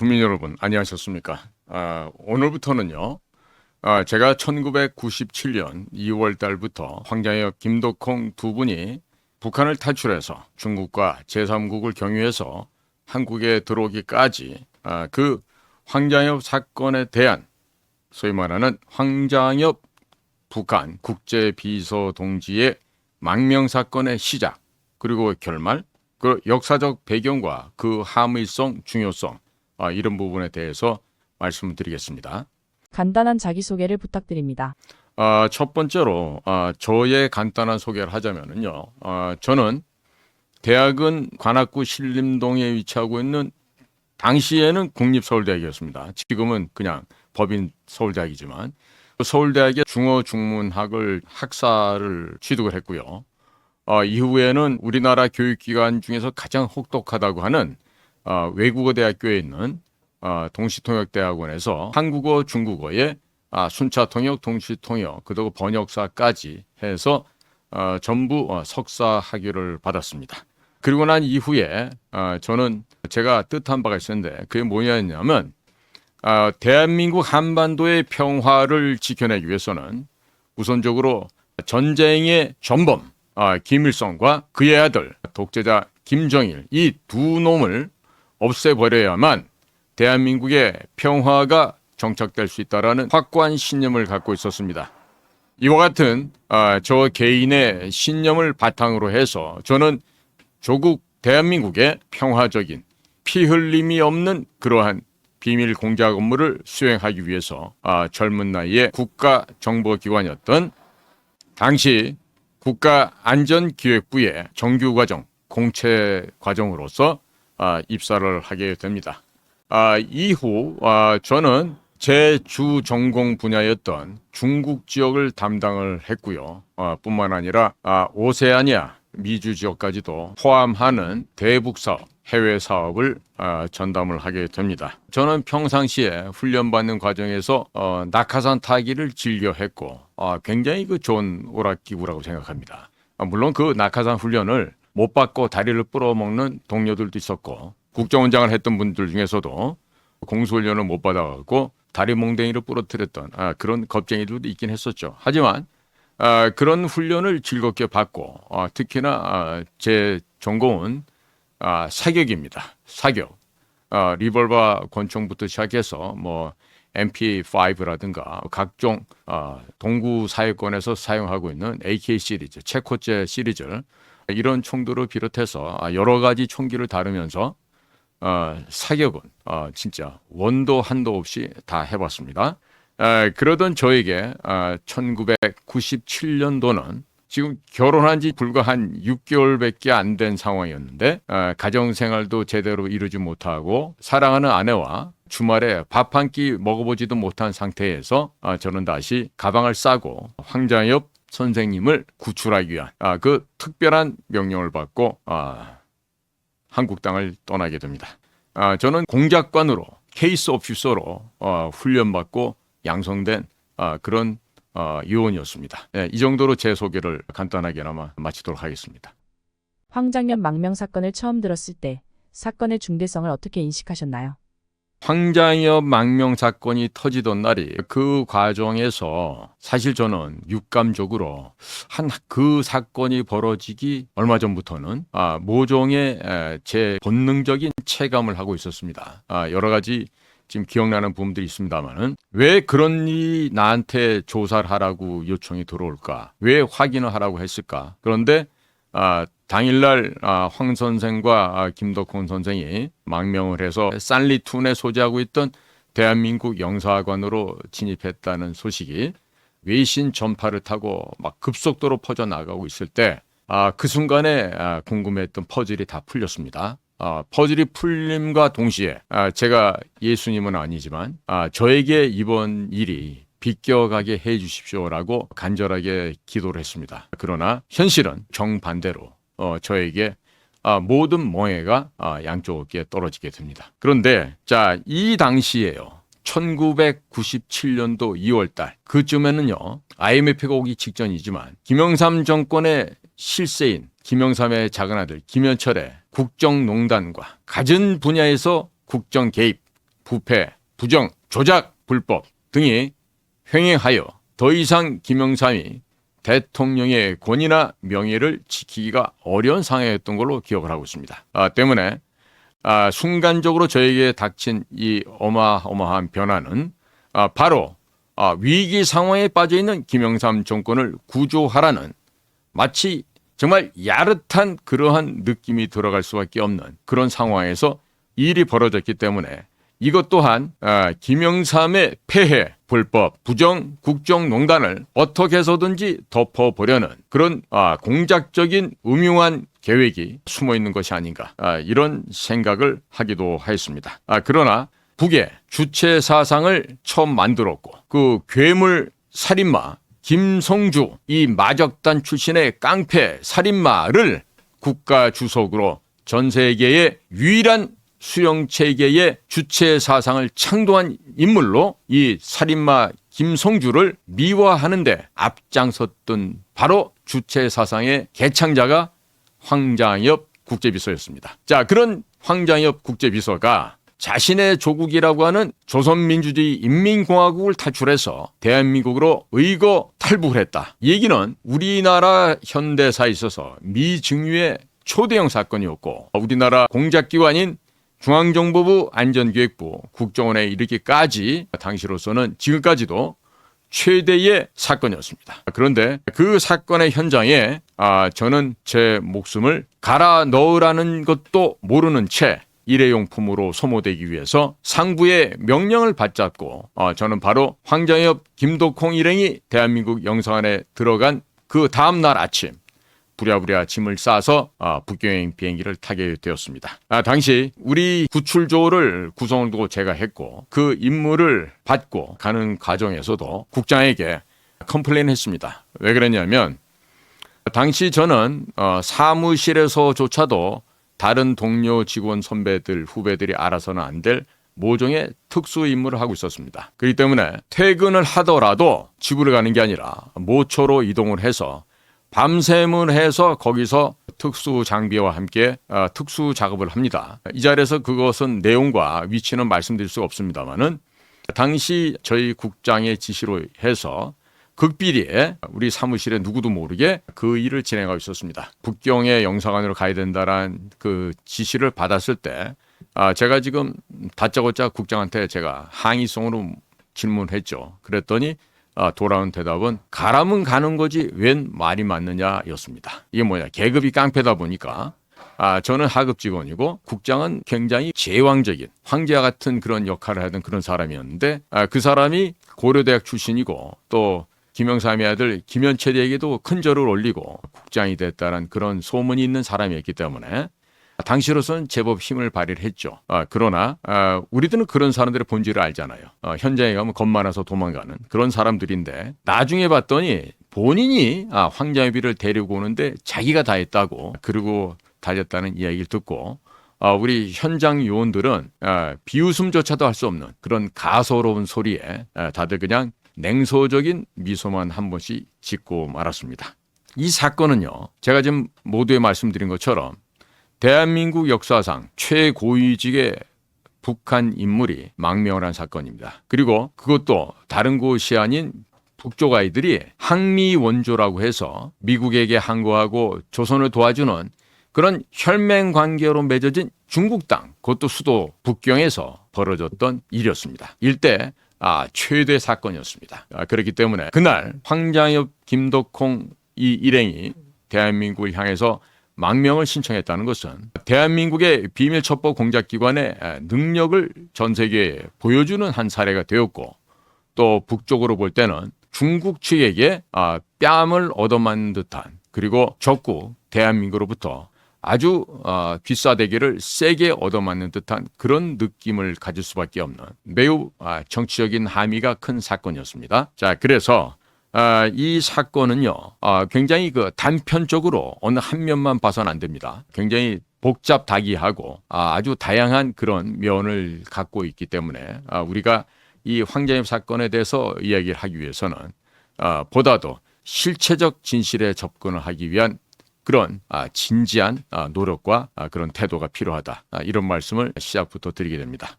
국민 여러분, 안녕하셨습니까? 오늘부터는요, 제가 1997년 2월 달부터 황장엽, 김덕홍 두 분이 북한을 탈출해서 중국과 제3국을 경유해서 한국에 들어오기까지 그 황장엽 사건에 대한 소위 말하는 황장엽 북한 국제비서 동지의 망명사건의 시작, 그리고 결말, 그 역사적 배경과 그 함의성, 중요성, 이런 부분에 대해서 말씀을 드리겠습니다. 간단한 자기소개를 부탁드립니다. 첫 번째로 저의 간단한 소개를 하자면요. 저는 대학은 관악구 신림동에 위치하고 있는 당시에는 국립서울대학이었습니다. 지금은 그냥 법인 서울대학이지만 서울대학의 중어중문학을 학사를 취득을 했고요. 이후에는 우리나라 교육기관 중에서 가장 혹독하다고 하는 외국어 대학교에 있는 동시통역대학원에서 한국어, 중국어의 순차통역, 동시통역, 그리고 번역사까지 해서 전부 석사 학위를 받았습니다. 그리고 난 이후에 저는 제가 뜻한 바가 있었는데 그게 뭐냐면 대한민국 한반도의 평화를 지켜내기 위해서는 우선적으로 전쟁의 전범 김일성과 그의 아들 독재자 김정일 이 두 놈을 없애버려야만 대한민국의 평화가 정착될 수 있다라는 확고한 신념을 갖고 있었습니다. 이와 같은 저 개인의 신념을 바탕으로 해서 저는 조국 대한민국의 평화적인 피 흘림이 없는 그러한 비밀 공작 업무를 수행하기 위해서 젊은 나이에 국가정보기관이었던 당시 국가안전기획부의 정규과정, 공채과정으로서 입사를 하게 됩니다. 이후 저는 제 주 전공 분야였던 중국 지역을 담당을 했고요. 뿐만 아니라 오세아니아, 미주 지역까지도 포함하는 대북 사업, 해외 사업을 전담을 하게 됩니다. 저는 평상시에 훈련받는 과정에서 낙하산 타기를 즐겨 했고 굉장히 좋은 오락기구라고 생각합니다. 물론 그 낙하산 훈련을 못 받고 다리를 부러먹는 동료들도 있었고 국정원장을 했던 분들 중에서도 공수훈련을 못 받아갖고 다리 몽댕이를 부러뜨렸던 그런 겁쟁이들도 있긴 했었죠. 하지만 그런 훈련을 즐겁게 받고 특히나 제 전공은 사격입니다. 사격. 리볼버 권총부터 시작해서 뭐 MP5라든가 각종 동구 사회권에서 사용하고 있는 AK 시리즈, 체코제 시리즈 이런 총들을 비롯해서 여러 가지 총기를 다루면서 사격은 진짜 원도 한도 없이 다 해봤습니다. 그러던 저에게 1997년도는 지금 결혼한 지 불과 한 6개월밖에 안 된 상황이었는데 가정생활도 제대로 이루지 못하고 사랑하는 아내와 주말에 밥 한 끼 먹어보지도 못한 상태에서 저는 다시 가방을 싸고 황장엽 선생님을 구출하기 위한 그 특별한 명령을 받고 한국 땅을 떠나게 됩니다. 저는 공작관으로 케이스 오피서로 훈련받고 양성된 그런 요원이었습니다. 이 정도로 제 소개를 간단하게나마 마치도록 하겠습니다. 황장엽 망명 사건을 처음 들었을 때 사건의 중대성을 어떻게 인식하셨나요? 황장엽 망명 사건이 터지던 날이 그 과정에서 사실 저는 육감적으로 그 사건이 벌어지기 얼마 전부터는 모종의 제 본능적인 체감을 하고 있었습니다. 여러 가지 지금 기억나는 부분들이 있습니다만은 왜 그런 일이 나한테 조사를 하라고 요청이 들어올까? 왜 확인을 하라고 했을까? 그런데 당일날 황 선생과 김덕홍 선생이 망명을 해서 산리툰에 소재하고 있던 대한민국 영사관으로 진입했다는 소식이 외신 전파를 타고 막 급속도로 퍼져나가고 있을 때 그 순간에 궁금했던 퍼즐이 다 풀렸습니다. 퍼즐이 풀림과 동시에 제가 예수님은 아니지만 저에게 이번 일이 비껴가게 해 주십시오라고 간절하게 기도를 했습니다. 그러나 현실은 정반대로 저에게 모든 멍해가 양쪽에 떨어지게 됩니다. 그런데 이 당시에요. 1997년도 2월달 그쯤에는요. IMF가 오기 직전이지만 김영삼 정권의 실세인 김영삼의 작은 아들 김현철의 국정농단과 갖은 분야에서 국정 개입 부패, 부정, 조작, 불법 등이 횡행하여 더 이상 김영삼이 대통령의 권위나 명예를 지키기가 어려운 상황이었던 걸로 기억을 하고 있습니다. 때문에 순간적으로 저에게 닥친 이 어마어마한 변화는 바로 위기 상황에 빠져 있는 김영삼 정권을 구조하라는 마치 정말 야릇한 그러한 느낌이 들어갈 수밖에 없는 그런 상황에서 일이 벌어졌기 때문에 이것 또한 김영삼의 폐해, 불법, 부정, 국정농단을 어떻게 해서든지 덮어보려는 그런 공작적인 음흉한 계획이 숨어 있는 것이 아닌가 이런 생각을 하기도 하였습니다. 그러나 북의 주체 사상을 처음 만들었고 그 괴물 살인마 김성주 이 마적단 출신의 깡패 살인마를 국가 주석으로 전 세계의 유일한 수령체계의 주체 사상을 창조한 인물로 이 살인마 김성주를 미화하는데 앞장섰던 바로 주체 사상의 개창자가 황장엽 국제비서였습니다. 자, 그런 황장엽 국제비서가 자신의 조국이라고 하는 조선민주주의 인민공화국을 탈출해서 대한민국으로 의거 탈북을 했다. 이 얘기는 우리나라 현대사에 있어서 미증유의 초대형 사건이었고 우리나라 공작기관인 중앙정보부 안전기획부 국정원에 이르기까지 당시로서는 지금까지도 최대의 사건이었습니다. 그런데 그 사건의 현장에 저는 제 목숨을 갈아 넣으라는 것도 모르는 채 일회용품으로 소모되기 위해서 상부의 명령을 받잡고 저는 바로 황장엽 김덕홍 일행이 대한민국 영사관에 들어간 그 다음날 아침 부랴부랴 짐을 싸서 북경행 비행기를 타게 되었습니다. 당시 우리 구출조를 구성을 두고 제가 했고 그 임무를 받고 가는 과정에서도 국장에게 컴플레인했습니다. 왜 그랬냐면 당시 저는 사무실에서조차도 다른 동료 직원 선배들 후배들이 알아서는 안 될 모종의 특수 임무를 하고 있었습니다. 그렇기 때문에 퇴근을 하더라도 집으로 가는 게 아니라 모처로 이동을 해서 밤샘을 해서 거기서 특수 장비와 함께 특수 작업을 합니다. 이 자리에서 그것은 내용과 위치는 말씀드릴 수가 없습니다만은 당시 저희 국장의 지시로 해서 극비리에 우리 사무실에 누구도 모르게 그 일을 진행하고 있었습니다. 북경의 영사관으로 가야 된다라는 그 지시를 받았을 때 제가 지금 다짜고짜 국장한테 제가 항의성으로 질문했죠. 그랬더니 돌아온 대답은 가라면 가는 거지 웬 말이 맞느냐였습니다. 이게 뭐냐, 계급이 깡패다 보니까 저는 하급 직원이고 국장은 굉장히 제왕적인 황제와 같은 그런 역할을 하던 그런 사람이었는데 그 사람이 고려대학 출신이고 또 김영삼의 아들 김현철에게도 큰 절을 올리고 국장이 됐다는 그런 소문이 있는 사람이었기 때문에 당시로서는 제법 힘을 발휘를 했죠. 그러나 우리들은 그런 사람들의 본질을 알잖아요. 현장에 가면 겁 많아서 도망가는 그런 사람들인데 나중에 봤더니 본인이 황장엽이를 데리고 오는데 자기가 다 했다고 그러고 달렸다는 이야기를 듣고 우리 현장 요원들은 비웃음조차도 할 수 없는 그런 가소로운 소리에 다들 그냥 냉소적인 미소만 한 번씩 짓고 말았습니다. 이 사건은요, 제가 지금 모두에 말씀드린 것처럼 대한민국 역사상 최고위직의 북한 인물이 망명을 한 사건입니다. 그리고 그것도 다른 곳이 아닌 북쪽 아이들이 항미 원조라고 해서 미국에게 항거하고 조선을 도와주는 그런 혈맹 관계로 맺어진 중국 땅, 그것도 수도 북경에서 벌어졌던 일이었습니다. 일대 최대 사건이었습니다. 그렇기 때문에 그날 황장엽, 김덕홍 이 일행이 대한민국을 향해서 망명을 신청했다는 것은 대한민국의 비밀첩보 공작기관의 능력을 전 세계에 보여주는 한 사례가 되었고 또 북쪽으로 볼 때는 중국 측에게 뺨을 얻어맞는 듯한 그리고 적국 대한민국으로부터 아주 귀싸대기를 세게 얻어맞는 듯한 그런 느낌을 가질 수밖에 없는 매우 정치적인 함의가 큰 사건이었습니다. 자, 그래서 이 사건은요 굉장히 그 단편적으로 어느 한 면만 봐서는 안 됩니다. 굉장히 복잡다기하고 아주 다양한 그런 면을 갖고 있기 때문에 우리가 이 황장엽 사건에 대해서 이야기를 하기 위해서는 보다도 실체적 진실에 접근을 하기 위한 그런 진지한 노력과 그런 태도가 필요하다. 이런 말씀을 시작부터 드리게 됩니다.